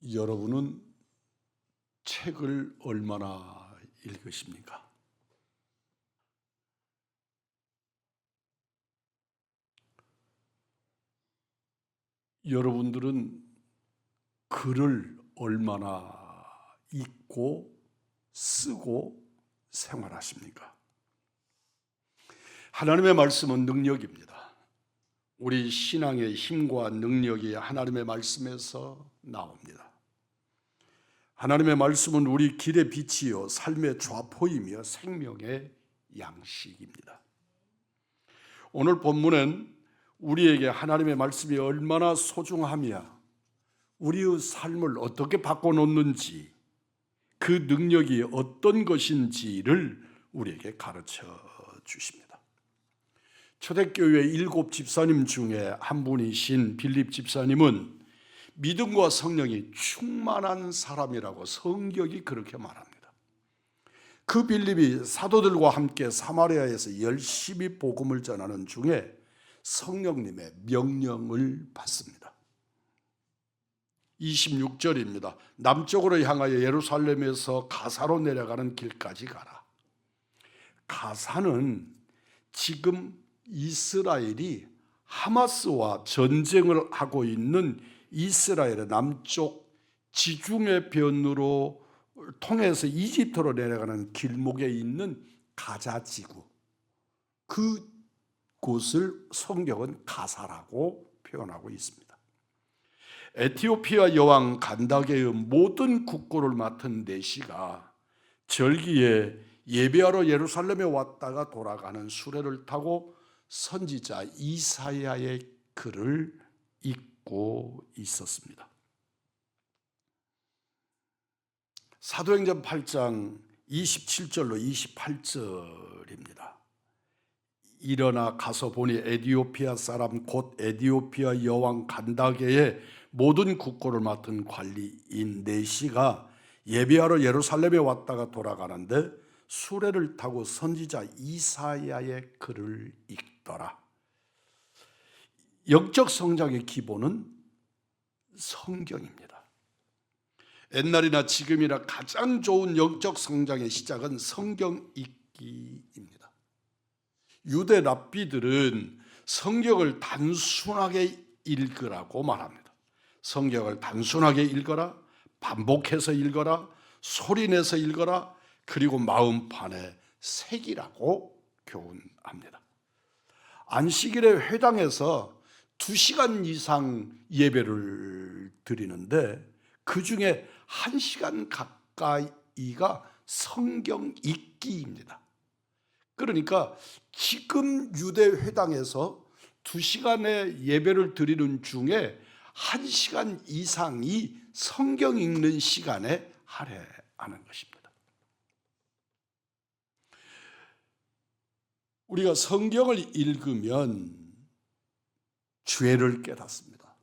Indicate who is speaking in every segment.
Speaker 1: 여러분은 책을 얼마나 읽으십니까? 여러분들은 글을 얼마나 읽고 쓰고 생활하십니까? 하나님의 말씀은 능력입니다. 우리 신앙의 힘과 능력이 하나님의 말씀에서 나옵니다. 하나님의 말씀은 우리 길의 빛이요 삶의 좌포이며 생명의 양식입니다. 오늘 본문은 우리에게 하나님의 말씀이 얼마나 소중하며 우리의 삶을 어떻게 바꿔놓는지, 그 능력이 어떤 것인지를 우리에게 가르쳐 주십니다. 초대교회 7 집사님 중에 한 분이신 빌립 집사님은 믿음과 성령이 충만한 사람이라고 성경이 그렇게 말합니다. 그 빌립이 사도들과 함께 사마리아에서 열심히 복음을 전하는 중에 성령님의 명령을 받습니다. 26절입니다. 남쪽으로 향하여 예루살렘에서 가사로 내려가는 길까지 가라. 가사는 지금 이스라엘이 하마스와 전쟁을 하고 있는 이스라엘의 남쪽 지중해 변으로 통해서 이집트로 내려가는 길목에 있는 가자 지구, 그곳을 성경은 가사라고 표현하고 있습니다. 에티오피아 여왕 간다게의 모든 국고를 맡은 내시가 절기에 예배하러 예루살렘에 왔다가 돌아가는 수레를 타고 선지자 이사야의 글을 읽고 있었습니다. 사도행전 8장 27절로 28절입니다. 일어나 가서 보니 에티오피아 사람 곧 에티오피아 여왕 간다게의 모든 국고를 맡은 관리인 내시가 예배하러 예루살렘에 왔다가 돌아가는데 수레를 타고 선지자 이사야의 글을 읽더라. 영적 성장의 기본은 성경입니다. 옛날이나 지금이나 가장 좋은 영적 성장의 시작은 성경 읽기입니다. 유대 랍비들은 성경을 단순하게 읽으라고 말합니다. 성경을 단순하게 읽어라, 반복해서 읽어라, 소리내서 읽어라, 그리고 마음판에 새기라고 교훈합니다. 안식일에 회당에서 2시간 이상 예배를 드리는데 그 중에 1시간 가까이가 성경 읽기입니다. 그러니까 지금 유대 회당에서 2시간의 예배를 드리는 중에 1시간 이상이 성경 읽는 시간에 할애하는 것입니다. 우리가 성경을 읽으면 죄를 깨닫습니다.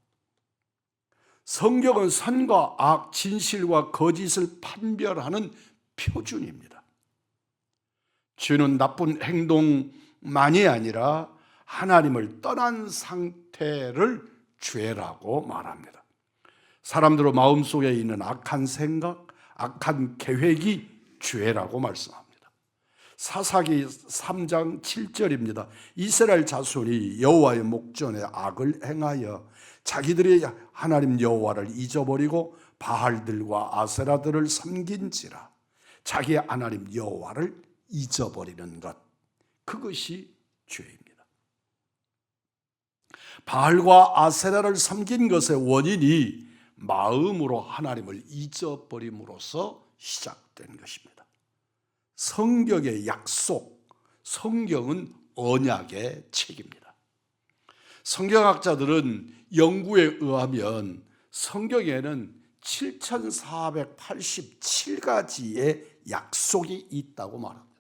Speaker 1: 성경은 선과 악, 진실과 거짓을 판별하는 표준입니다. 죄는 나쁜 행동만이 아니라 하나님을 떠난 상태를 죄라고 말합니다. 사람들의 마음속에 있는 악한 생각, 악한 계획이 죄라고 말씀합니다. 사사기 3장 7절입니다. 이스라엘 자손이 여호와의 목전에 악을 행하여 자기들의 하나님 여호와를 잊어버리고 바알들과 아세라들을 섬긴지라. 자기 하나님 여호와를 잊어버리는 것, 그것이 죄입니다. 바알과 아세라를 섬긴 것의 원인이 마음으로 하나님을 잊어버림으로써 시작된 것입니다. 성경의 약속, 성경은 언약의 책입니다. 성경학자들은 연구에 의하면 성경에는 7487가지의 약속이 있다고 말합니다.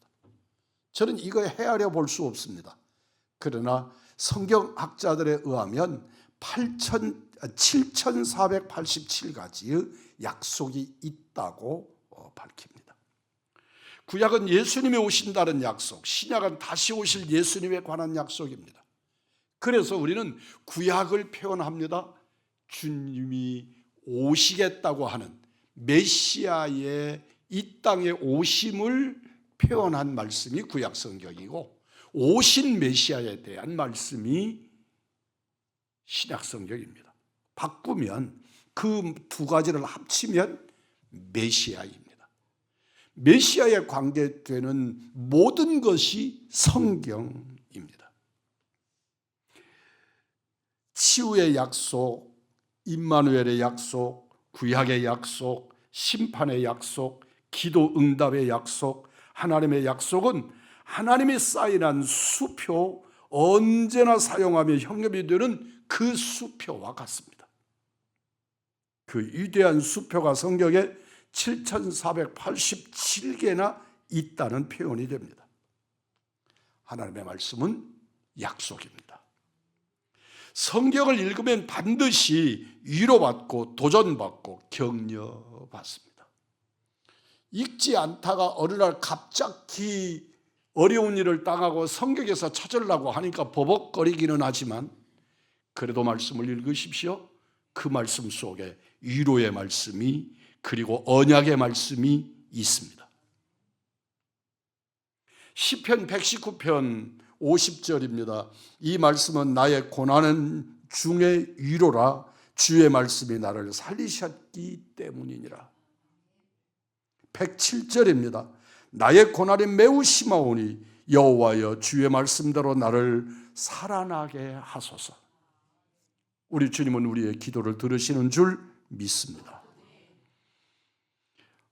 Speaker 1: 저는 이거 헤아려 볼 수 없습니다. 그러나 성경학자들에 의하면 7487가지의 약속이 있다고 밝힙니다. 구약은 예수님이 오신다는 약속, 신약은 다시 오실 예수님에 관한 약속입니다. 그래서 우리는 구약을 표현합니다. 주님이 오시겠다고 하는 메시아의 이 땅에 오심을 표현한 말씀이 구약 성경이고, 오신 메시아에 대한 말씀이 신약 성경입니다. 바꾸면 그 두 가지를 합치면 메시아입니다. 메시아에 관계되는 모든 것이 성경입니다. 치유의 약속, 임마누엘의 약속, 구약의 약속, 심판의 약속, 기도 응답의 약속, 하나님의 약속은 하나님이 사인한 수표, 언제나 사용하며 형용이 되는 그 수표와 같습니다. 그 위대한 수표가 성경에 7,487개나 있다는 표현이 됩니다. 하나님의 말씀은 약속입니다. 성경을 읽으면 반드시 위로받고 도전받고 격려받습니다. 읽지 않다가 어느 날 갑자기 어려운 일을 당하고 성경에서 찾으려고 하니까 버벅거리기는 하지만 그래도 말씀을 읽으십시오. 그 말씀 속에 위로의 말씀이, 그리고 언약의 말씀이 있습니다. 시편 119편 50절입니다. 이 말씀은 나의 고난은 중의 위로라. 주의 말씀이 나를 살리셨기 때문이니라. 107절입니다. 나의 고난이 매우 심하오니 여호와여 주의 말씀대로 나를 살아나게 하소서. 우리 주님은 우리의 기도를 들으시는 줄 믿습니다.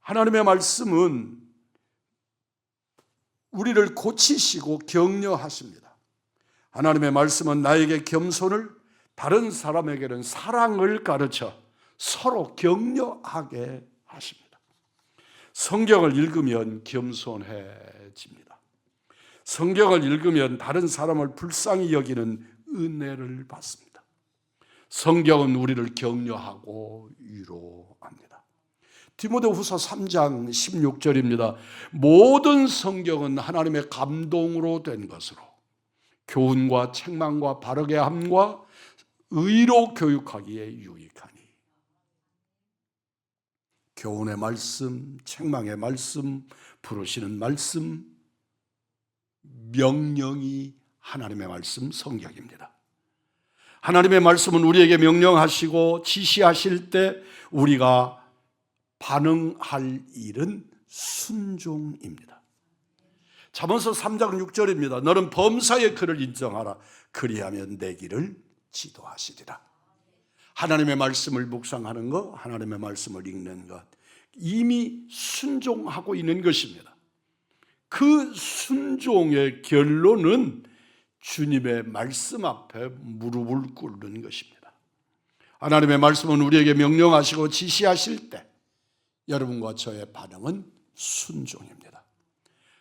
Speaker 1: 하나님의 말씀은 우리를 고치시고 격려하십니다. 하나님의 말씀은 나에게 겸손을, 다른 사람에게는 사랑을 가르쳐 서로 격려하게 하십니다. 성경을 읽으면 겸손해집니다. 성경을 읽으면 다른 사람을 불쌍히 여기는 은혜를 받습니다. 성경은 우리를 격려하고 위로합니다. 디모데후서 3장 16절입니다. 모든 성경은 하나님의 감동으로 된 것으로 교훈과 책망과 바르게 함과 의로 교육하기에 유익하니. 교훈의 말씀, 책망의 말씀, 부르시는 말씀, 명령이 하나님의 말씀 성경입니다. 하나님의 말씀은 우리에게 명령하시고 지시하실 때 우리가 반응할 일은 순종입니다. 잠언서 3장 6절입니다. 너는 범사의 그를 인정하라. 그리하면 내 길을 지도하시리라. 하나님의 말씀을 묵상하는 것, 하나님의 말씀을 읽는 것, 이미 순종하고 있는 것입니다. 그 순종의 결론은 주님의 말씀 앞에 무릎을 꿇는 것입니다. 하나님의 말씀은 우리에게 명령하시고 지시하실 때 여러분과 저의 반응은 순종입니다.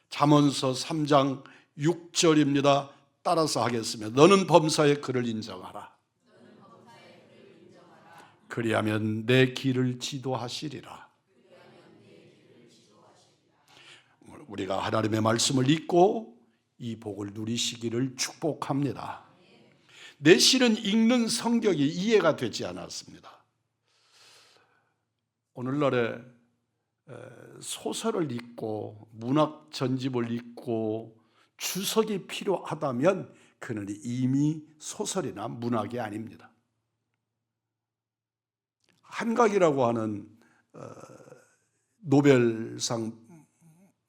Speaker 1: 잠언서 3장 6절입니다. 따라서 하겠습니다. 너는 범사의 그를 인정하라. 그리하면 내 길을 지도하시리라. 우리가 하나님의 말씀을 읽고 이 복을 누리시기를 축복합니다. 내실은 읽는 성경이 이해가 되지 않았습니다. 오늘날에 소설을 읽고 문학 전집을 읽고 주석이 필요하다면 그는 이미 소설이나 문학이 아닙니다. 한각이라고 하는 노벨상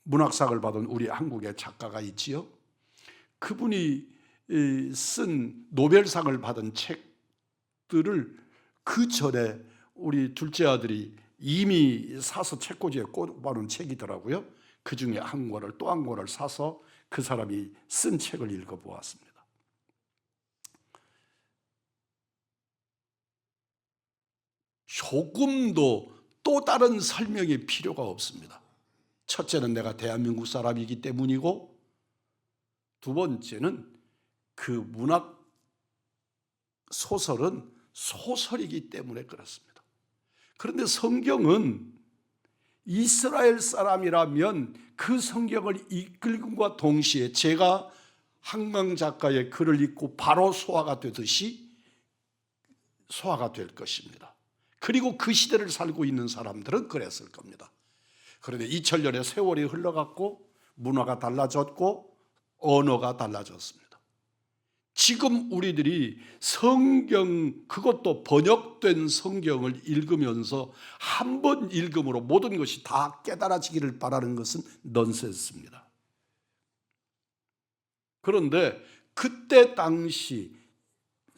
Speaker 1: 문학상을 받은 우리 한국의 작가가 있지요. 그분이 쓴 노벨상을 받은 책들을 그 전에 우리 둘째 아들이 이미 사서 책꽂이에 꽂아놓은 책이더라고요. 그 중에 한 권을 또 한 권을 사서 그 사람이 쓴 책을 읽어보았습니다. 조금도 또 다른 설명이 필요가 없습니다. 첫째는 내가 대한민국 사람이기 때문이고, 두 번째는 그 문학 소설은 소설이기 때문에 그렇습니다. 그런데 성경은 이스라엘 사람이라면 그 성경을 읽음과 동시에 제가 한강 작가의 글을 읽고 바로 소화가 되듯이 소화가 될 것입니다. 그리고 그 시대를 살고 있는 사람들은 그랬을 겁니다. 그런데 2000년의 세월이 흘러갔고 문화가 달라졌고 언어가 달라졌습니다. 지금 우리들이 성경, 그것도 번역된 성경을 읽으면서 한 번 읽음으로 모든 것이 다 깨달아지기를 바라는 것은 넌센스입니다. 그런데 그때 당시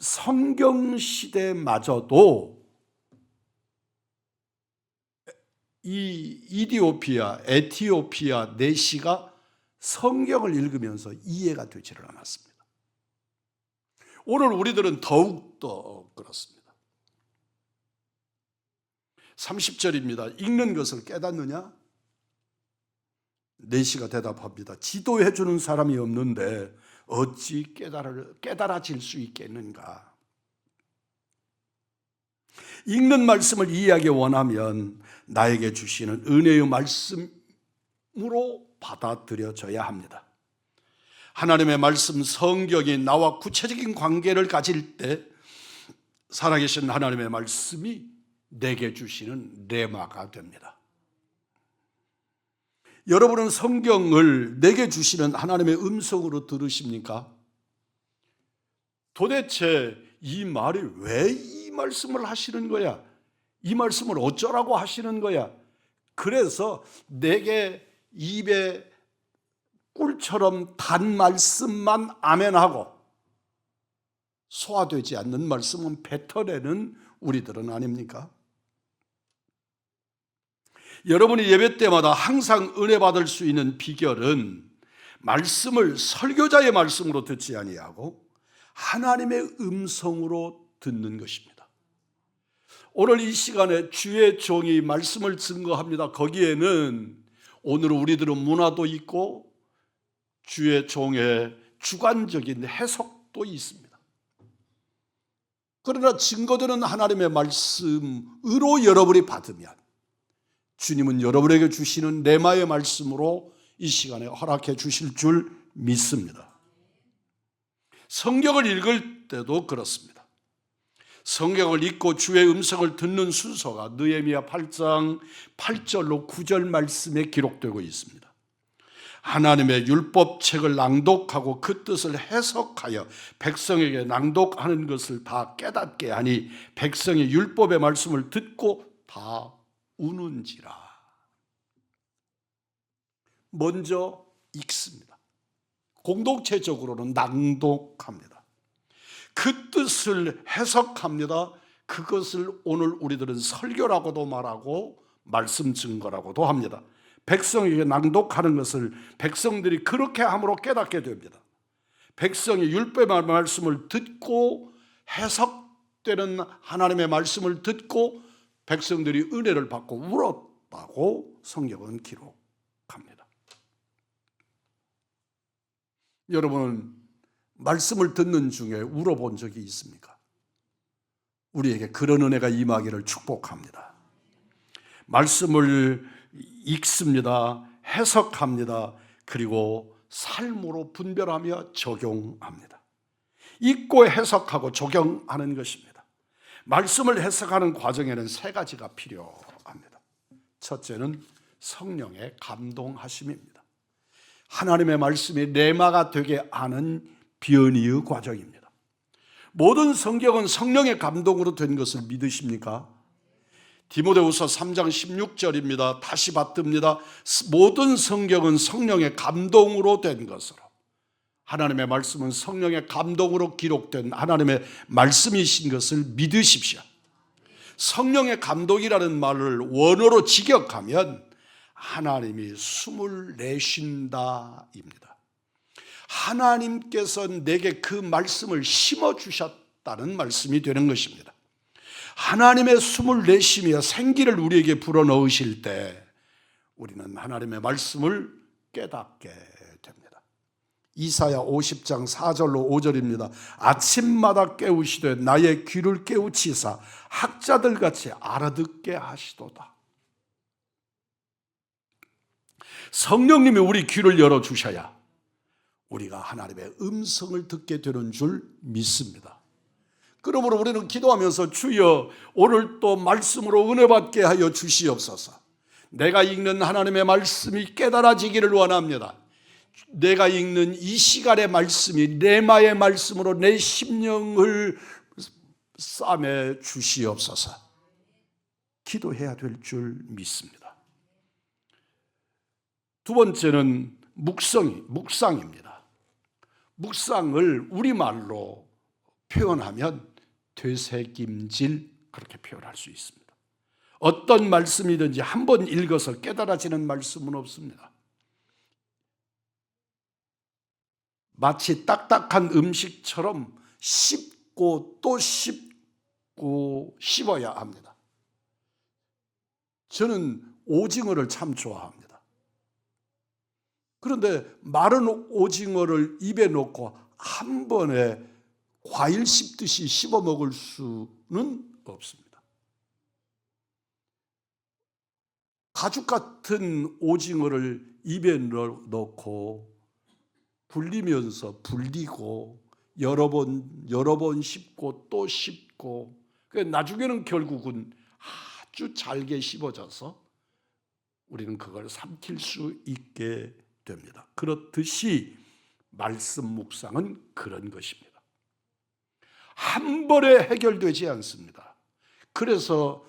Speaker 1: 성경 시대마저도 이 이디오피아, 에티오피아 내시가 성경을 읽으면서 이해가 되지를 않았습니다. 오늘 우리들은 더욱더 그렇습니다. 30절입니다. 읽는 것을 깨닫느냐? 내시가 대답합니다. 지도해 주는 사람이 없는데 어찌 깨달아질 수 있겠는가? 읽는 말씀을 이해하기 원하면 나에게 주시는 은혜의 말씀으로 받아들여져야 합니다. 하나님의 말씀 성경이 나와 구체적인 관계를 가질 때 살아계신 하나님의 말씀이 내게 주시는 레마가 됩니다. 여러분은 성경을 내게 주시는 하나님의 음성으로 들으십니까? 도대체 이 말이 왜 이 말씀을 하시는 거야? 이 말씀을 어쩌라고 하시는 거야? 그래서 내게 입에 꿀처럼 단 말씀만 아멘하고 소화되지 않는 말씀은 뱉어내는 우리들은 아닙니까? 여러분이 예배 때마다 항상 은혜 받을 수 있는 비결은 말씀을 설교자의 말씀으로 듣지 아니하고 하나님의 음성으로 듣는 것입니다. 오늘 이 시간에 주의 종이 말씀을 증거합니다. 거기에는 오늘 우리들은 문화도 있고 주의 종의 주관적인 해석도 있습니다. 그러나 증거되는 하나님의 말씀으로 여러분이 받으면 주님은 여러분에게 주시는 레마의 말씀으로 이 시간에 허락해 주실 줄 믿습니다. 성경을 읽을 때도 그렇습니다. 성경을 읽고 주의 음성을 듣는 순서가 느헤미야 8장 8절로 9절 말씀에 기록되고 있습니다. 하나님의 율법책을 낭독하고 그 뜻을 해석하여 백성에게 낭독하는 것을 다 깨닫게 하니 백성이 율법의 말씀을 듣고 다 우는지라. 먼저 읽습니다. 공동체적으로는 낭독합니다. 그 뜻을 해석합니다. 그것을 오늘 우리들은 설교라고도 말하고 말씀 증거라고도 합니다. 백성에게 낭독하는 것을 백성들이 그렇게 함으로 깨닫게 됩니다. 백성이 율법의 말씀을 듣고 해석되는 하나님의 말씀을 듣고 백성들이 은혜를 받고 울었다고 성경은 기록합니다. 여러분은 말씀을 듣는 중에 울어본 적이 있습니까? 우리에게 그런 은혜가 임하기를 축복합니다. 말씀을 읽습니다. 해석합니다. 그리고 삶으로 분별하며 적용합니다. 읽고 해석하고 적용하는 것입니다. 말씀을 해석하는 과정에는 세 가지가 필요합니다. 첫째는 성령의 감동하심입니다. 하나님의 말씀이 레마가 되게 하는 변의의 과정입니다. 모든 성경은 성령의 감동으로 된 것을 믿으십니까? 디모데후서 3장 16절입니다. 다시 받듭니다. 모든 성경은 성령의 감동으로 된 것으로. 하나님의 말씀은 성령의 감동으로 기록된 하나님의 말씀이신 것을 믿으십시오. 성령의 감동이라는 말을 원어로 직역하면 하나님이 숨을 내쉰다입니다. 하나님께서 내게 그 말씀을 심어주셨다는 말씀이 되는 것입니다. 하나님의 숨을 내쉬며 생기를 우리에게 불어넣으실 때 우리는 하나님의 말씀을 깨닫게 됩니다. 이사야 50장 4절로 5절입니다. 아침마다 깨우시되 나의 귀를 깨우치사 학자들같이 알아듣게 하시도다. 성령님이 우리 귀를 열어주셔야 우리가 하나님의 음성을 듣게 되는 줄 믿습니다. 그러므로 우리는 기도하면서 주여 오늘 또 말씀으로 은혜 받게 하여 주시옵소서. 내가 읽는 하나님의 말씀이 깨달아지기를 원합니다. 내가 읽는 이 시간의 말씀이 레마의 말씀으로 내 심령을 싸매 주시옵소서. 기도해야 될 줄 믿습니다. 두 번째는 묵상입니다. 묵상을 우리말로 표현하면 되새김질, 그렇게 표현할 수 있습니다. 어떤 말씀이든지 한 번 읽어서 깨달아지는 말씀은 없습니다. 마치 딱딱한 음식처럼 씹고 또 씹고 씹어야 합니다. 저는 오징어를 참 좋아합니다. 그런데 마른 오징어를 입에 넣고 한 번에 과일 씹듯이 씹어 먹을 수는 없습니다. 가죽 같은 오징어를 입에 넣고 불리면서 불리고 여러 번 씹고 또 씹고, 나중에는 결국은 아주 잘게 씹어져서 우리는 그걸 삼킬 수 있게 됩니다. 그렇듯이 말씀 묵상은 그런 것입니다. 한 번에 해결되지 않습니다. 그래서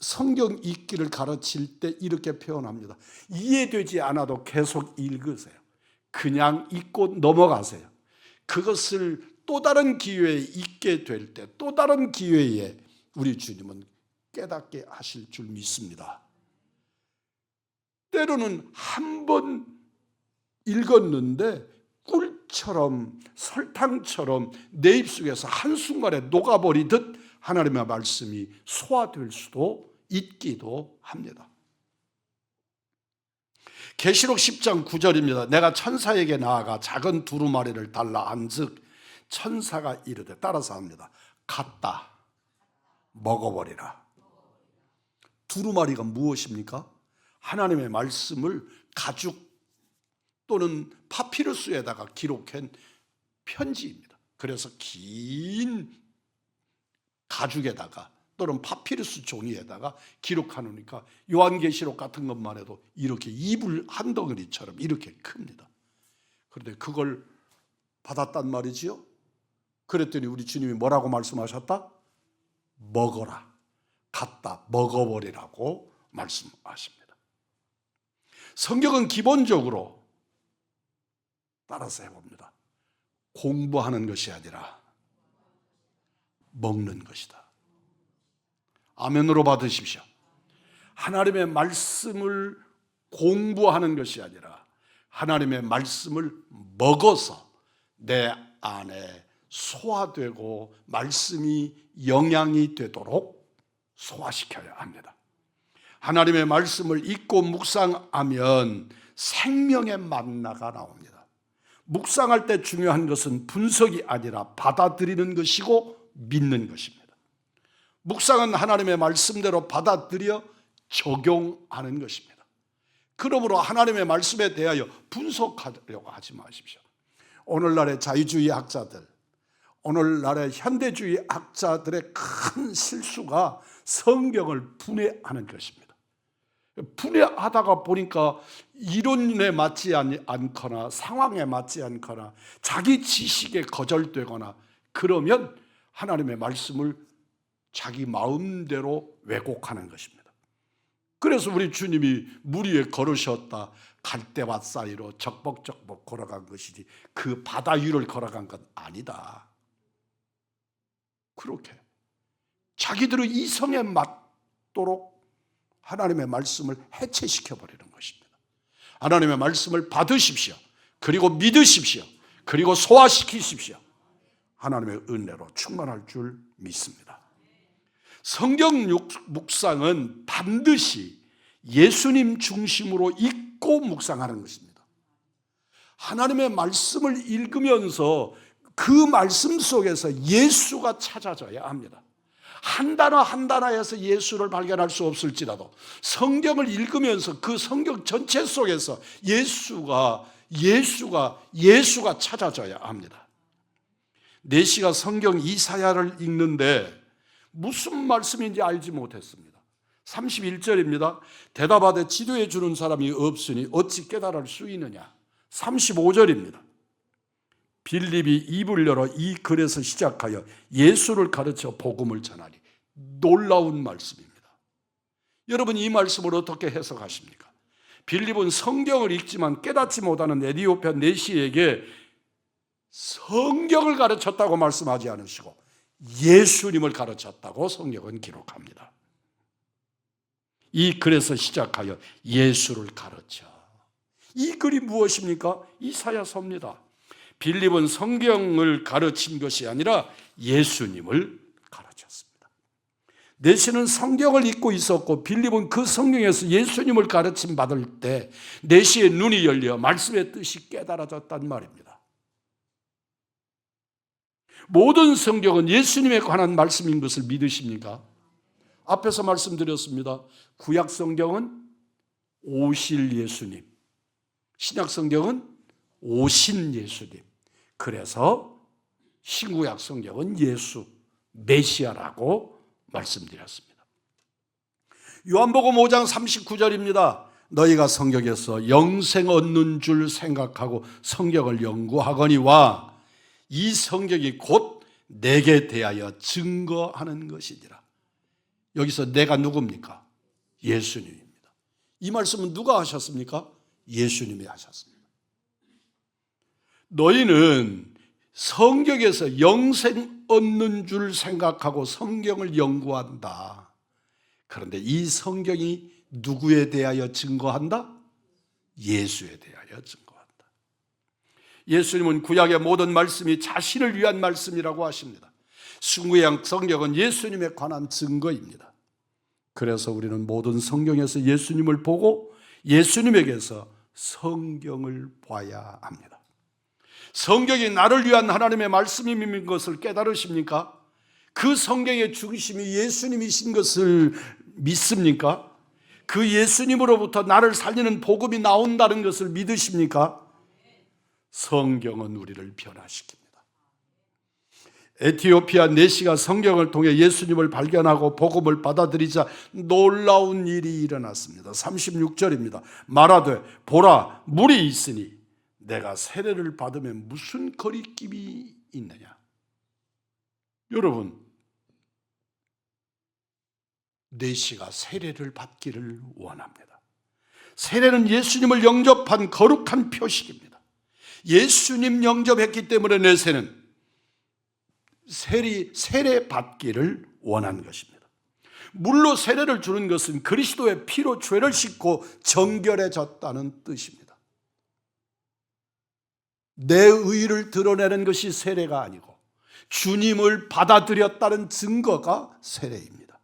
Speaker 1: 성경 읽기를 가르칠 때 이렇게 표현합니다. 이해되지 않아도 계속 읽으세요. 그냥 읽고 넘어가세요. 그것을 또 다른 기회에 읽게 될 때, 또 다른 기회에 우리 주님은 깨닫게 하실 줄 믿습니다. 때로는 한 번 읽었는데 꿀처럼 설탕처럼 내 입속에서 한순간에 녹아버리듯 하나님의 말씀이 소화될 수도 있기도 합니다. 계시록 10장 9절입니다. 내가 천사에게 나아가 작은 두루마리를 달라 한즉 천사가 이르되, 따라서 합니다. 갖다 먹어버리라. 두루마리가 무엇입니까? 하나님의 말씀을 가죽 또는 파피루스에다가 기록한 편지입니다. 그래서 긴 가죽에다가 또는 파피루스 종이에다가 기록하니까 요한계시록 같은 것만 해도 이렇게 이불 한 덩어리처럼 이렇게 큽니다. 그런데 그걸 받았단 말이지요. 그랬더니 우리 주님이 뭐라고 말씀하셨다? 먹어라, 갖다 먹어버리라고 말씀하십니다. 성경은 기본적으로 따라서 해봅니다. 공부하는 것이 아니라 먹는 것이다. 아멘으로 받으십시오. 하나님의 말씀을 공부하는 것이 아니라 하나님의 말씀을 먹어서 내 안에 소화되고 말씀이 영양이 되도록 소화시켜야 합니다. 하나님의 말씀을 읽고 묵상하면 생명의 만나가 나옵니다. 묵상할 때 중요한 것은 분석이 아니라 받아들이는 것이고 믿는 것입니다. 묵상은 하나님의 말씀대로 받아들여 적용하는 것입니다. 그러므로 하나님의 말씀에 대하여 분석하려고 하지 마십시오. 오늘날의 자유주의 학자들, 오늘날의 현대주의 학자들의 큰 실수가 성경을 분해하는 것입니다. 분해하다가 보니까 이론에 맞지 않거나 상황에 맞지 않거나 자기 지식에 거절되거나 그러면 하나님의 말씀을 자기 마음대로 왜곡하는 것입니다. 그래서 우리 주님이 물 위에 걸으셨다. 갈대밭 사이로 적벅적벅 걸어간 것이지 그 바다 위를 걸어간 건 아니다. 그렇게 자기들의 이성에 맞도록 하나님의 말씀을 해체시켜버리는 것입니다. 하나님의 말씀을 받으십시오. 그리고 믿으십시오. 그리고 소화시키십시오. 하나님의 은혜로 충만할 줄 믿습니다. 성경 묵상은 반드시 예수님 중심으로 읽고 묵상하는 것입니다. 하나님의 말씀을 읽으면서 그 말씀 속에서 예수가 찾아져야 합니다. 한 단어 한 단어에서 예수를 발견할 수 없을지라도 성경을 읽으면서 그 성경 전체 속에서 예수가 찾아져야 합니다. 내시가 성경 이사야를 읽는데 무슨 말씀인지 알지 못했습니다. 31절입니다. 대답하되 지도해 주는 사람이 없으니 어찌 깨달을 수 있느냐. 35절입니다. 빌립이 입을 열어 이 글에서 시작하여 예수를 가르쳐 복음을 전하니. 놀라운 말씀입니다. 여러분, 이 말씀을 어떻게 해석하십니까? 빌립은 성경을 읽지만 깨닫지 못하는 에티오피아 내시에게 성경을 가르쳤다고 말씀하지 않으시고 예수님을 가르쳤다고 성경은 기록합니다. 이 글에서 시작하여 예수를 가르쳐. 이 글이 무엇입니까? 이사야서입니다. 빌립은 성경을 가르친 것이 아니라 예수님을 가르쳤습니다. 내시는 성경을 읽고 있었고 빌립은 그 성경에서 예수님을 가르침 받을 때 내시의 눈이 열려 말씀의 뜻이 깨달아졌단 말입니다. 모든 성경은 예수님에 관한 말씀인 것을 믿으십니까? 앞에서 말씀드렸습니다. 구약 성경은 오실 예수님, 신약 성경은 오신 예수님. 그래서 신구약 성경은 예수, 메시아라고 말씀드렸습니다. 요한복음 5장 39절입니다. 너희가 성경에서 영생 얻는 줄 생각하고 성경을 연구하거니와 이 성경이 곧 내게 대하여 증거하는 것이니라. 여기서 내가 누굽니까? 예수님입니다. 이 말씀은 누가 하셨습니까? 예수님이 하셨습니다. 너희는 성경에서 영생 얻는 줄 생각하고 성경을 연구한다. 그런데 이 성경이 누구에 대하여 증거한다? 예수에 대하여 증거한다. 예수님은 구약의 모든 말씀이 자신을 위한 말씀이라고 하십니다. 신구약 성경은 예수님에 관한 증거입니다. 그래서 우리는 모든 성경에서 예수님을 보고 예수님에게서 성경을 봐야 합니다. 성경이 나를 위한 하나님의 말씀인 것을 깨달으십니까? 그 성경의 중심이 예수님이신 것을 믿습니까? 그 예수님으로부터 나를 살리는 복음이 나온다는 것을 믿으십니까? 성경은 우리를 변화시킵니다. 에티오피아 내시가 성경을 통해 예수님을 발견하고 복음을 받아들이자 놀라운 일이 일어났습니다. 36절입니다. 말하되 보라 물이 있으니 내가 세례를 받으면 무슨 거리낌이 있느냐. 여러분, 내시가 세례를 받기를 원합니다. 세례는 예수님을 영접한 거룩한 표식입니다. 예수님 영접했기 때문에 내세는 세례 받기를 원하는 것입니다. 물로 세례를 주는 것은 그리스도의 피로 죄를 씻고 정결해졌다는 뜻입니다. 내 의를 드러내는 것이 세례가 아니고 주님을 받아들였다는 증거가 세례입니다.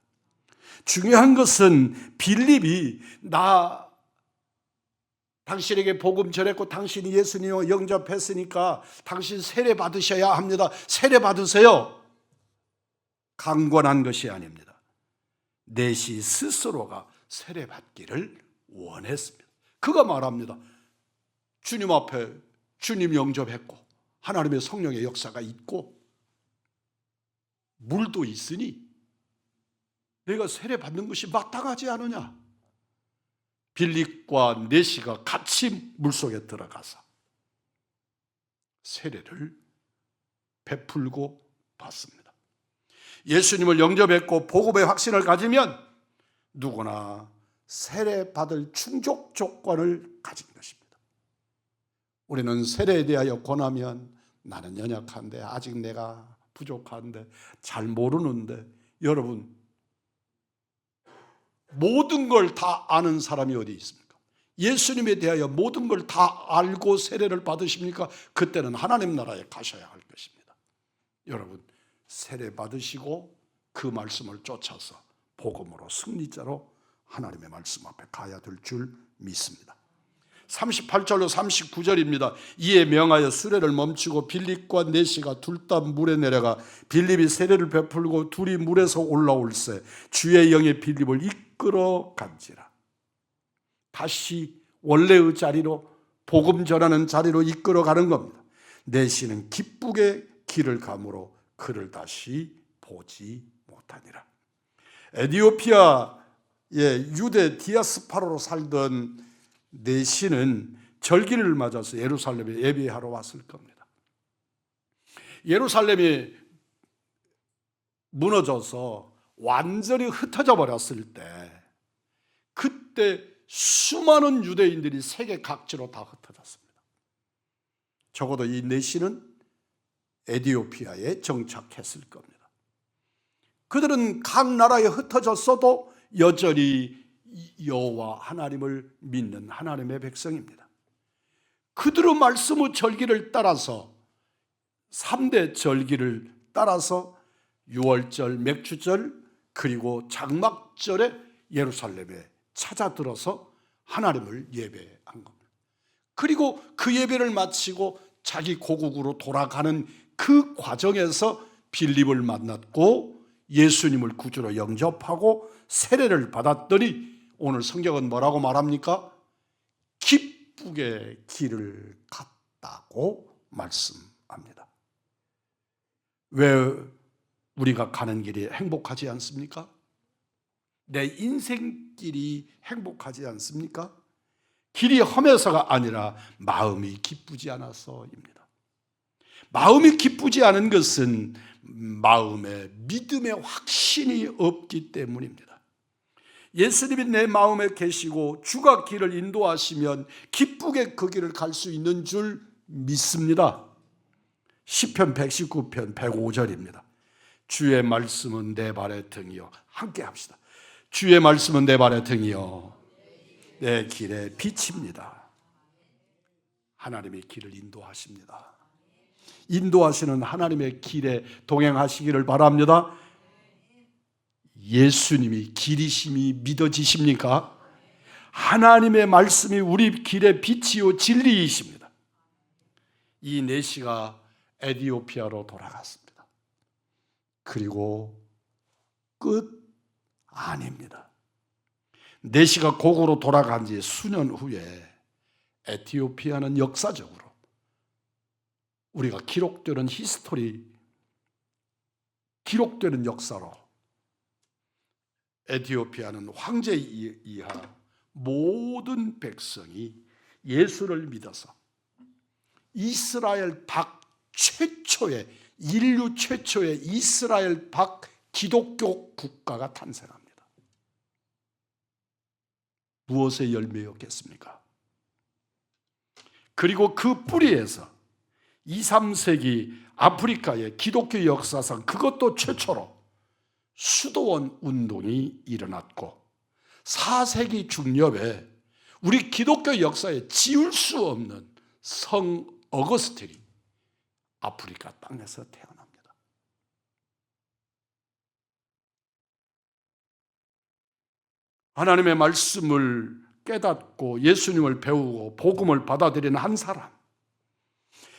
Speaker 1: 중요한 것은 빌립이 당신에게 복음 전했고 당신이 예수님을 영접했으니까 당신 세례 받으셔야 합니다. 세례 받으세요. 강권한 것이 아닙니다. 내시 스스로가 세례 받기를 원했습니다. 그가 말합니다. 주님 앞에 주님 영접했고 하나님의 성령의 역사가 있고 물도 있으니 내가 세례 받는 것이 마땅하지 않으냐. 빌립과 내시가 같이 물속에 들어가서 세례를 베풀고 받습니다. 예수님을 영접했고 복음의 확신을 가지면 누구나 세례 받을 충족 조건을 가진 것입니다. 우리는 세례에 대하여 권하면 나는 연약한데 아직 내가 부족한데 잘 모르는데, 여러분 모든 걸 다 아는 사람이 어디 있습니까? 예수님에 대하여 모든 걸 다 알고 세례를 받으십니까? 그때는 하나님 나라에 가셔야 할 것입니다. 여러분 세례 받으시고 그 말씀을 쫓아서 복음으로 승리자로 하나님의 말씀 앞에 가야 될 줄 믿습니다. 38절로 39절입니다. 이에 명하여 수레를 멈추고 빌립과 내시가 둘 다 물에 내려가 빌립이 세례를 베풀고 둘이 물에서 올라올세 주의 영이 빌립을 이끌어 간지라. 다시 원래의 자리로 복음 전하는 자리로 이끌어 가는 겁니다. 내시는 기쁘게 길을 가므로 그를 다시 보지 못하니라. 에티오피아의 유대 디아스파라로 살던 내시는 절기를 맞아서 예루살렘에 예배하러 왔을 겁니다. 예루살렘이 무너져서 완전히 흩어져 버렸을 때, 그때 수많은 유대인들이 세계 각지로 다 흩어졌습니다. 적어도 이 내시는 에티오피아에 정착했을 겁니다. 그들은 각 나라에 흩어졌어도 여전히 여호와 하나님을 믿는 하나님의 백성입니다. 그들의 말씀의 절기를 따라서 3대 절기를 따라서 유월절, 맥주절, 그리고 장막절에 예루살렘에 찾아들어서 하나님을 예배한 겁니다. 그리고 그 예배를 마치고 자기 고국으로 돌아가는 그 과정에서 빌립을 만났고 예수님을 구주로 영접하고 세례를 받았더니 오늘 성경은 뭐라고 말합니까? 기쁘게 길을 갔다고 말씀합니다. 왜 우리가 가는 길이 행복하지 않습니까? 내 인생길이 행복하지 않습니까? 길이 험해서가 아니라 마음이 기쁘지 않아서입니다. 마음이 기쁘지 않은 것은 마음에 믿음의 확신이 없기 때문입니다. 예수님이 내 마음에 계시고 주가 길을 인도하시면 기쁘게 그 길을 갈 수 있는 줄 믿습니다. 시편 119편 105절입니다. 주의 말씀은 내 발의 등이요. 함께 합시다. 주의 말씀은 내 발의 등이요 내 길의 빛입니다. 하나님의 길을 인도하십니다. 인도하시는 하나님의 길에 동행하시기를 바랍니다. 예수님이 길이심이 믿어지십니까? 하나님의 말씀이 우리 길의 빛이요 진리이십니다. 이 내시가 에티오피아로 돌아갔습니다. 그리고 끝 아닙니다. 내시가 고국으로 돌아간 지 수년 후에 에티오피아는 역사적으로 우리가 기록되는 히스토리, 기록되는 역사로 에티오피아는 황제 이하 모든 백성이 예수를 믿어서 이스라엘 박 최초의, 인류 최초의 이스라엘 박 기독교 국가가 탄생합니다. 무엇의 열매였겠습니까? 그리고 그 뿌리에서 2, 3세기 아프리카의 기독교 역사상 그것도 최초로 수도원 운동이 일어났고 4세기 중엽에 우리 기독교 역사에 지울 수 없는 성 어거스틴이 아프리카 땅에서 태어납니다. 하나님의 말씀을 깨닫고 예수님을 배우고 복음을 받아들이는 한 사람,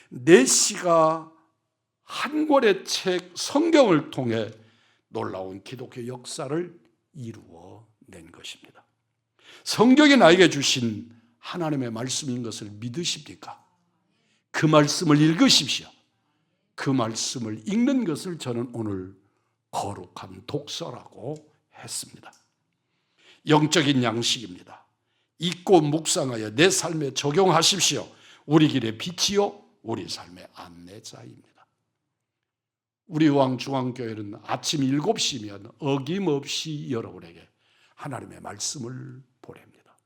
Speaker 1: 내시가 한 권의 책 성경을 통해 놀라운 기독교 역사를 이루어낸 것입니다. 성경이 나에게 주신 하나님의 말씀인 것을 믿으십니까? 그 말씀을 읽으십시오. 그 말씀을 읽는 것을 저는 오늘 거룩한 독서라고 했습니다. 영적인 양식입니다. 읽고 묵상하여 내 삶에 적용하십시오. 우리 길의 빛이요 우리 삶의 안내자입니다. 우리 왕중앙교회는 아침 7시면 어김없이 여러분에게 하나님의 말씀을 보냅니다.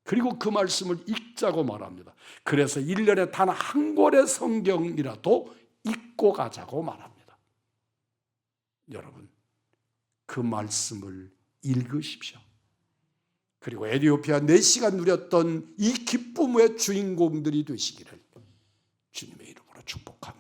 Speaker 1: 그리고 그 말씀을 읽자고 말합니다. 그래서 1년에 단 한 권의 성경이라도 읽고 가자고 말합니다. 여러분, 그 말씀을 읽으십시오. 그리고 에티오피아 내시가 누렸던 이 기쁨의 주인공들이 되시기를 주님의 이름으로 축복합니다.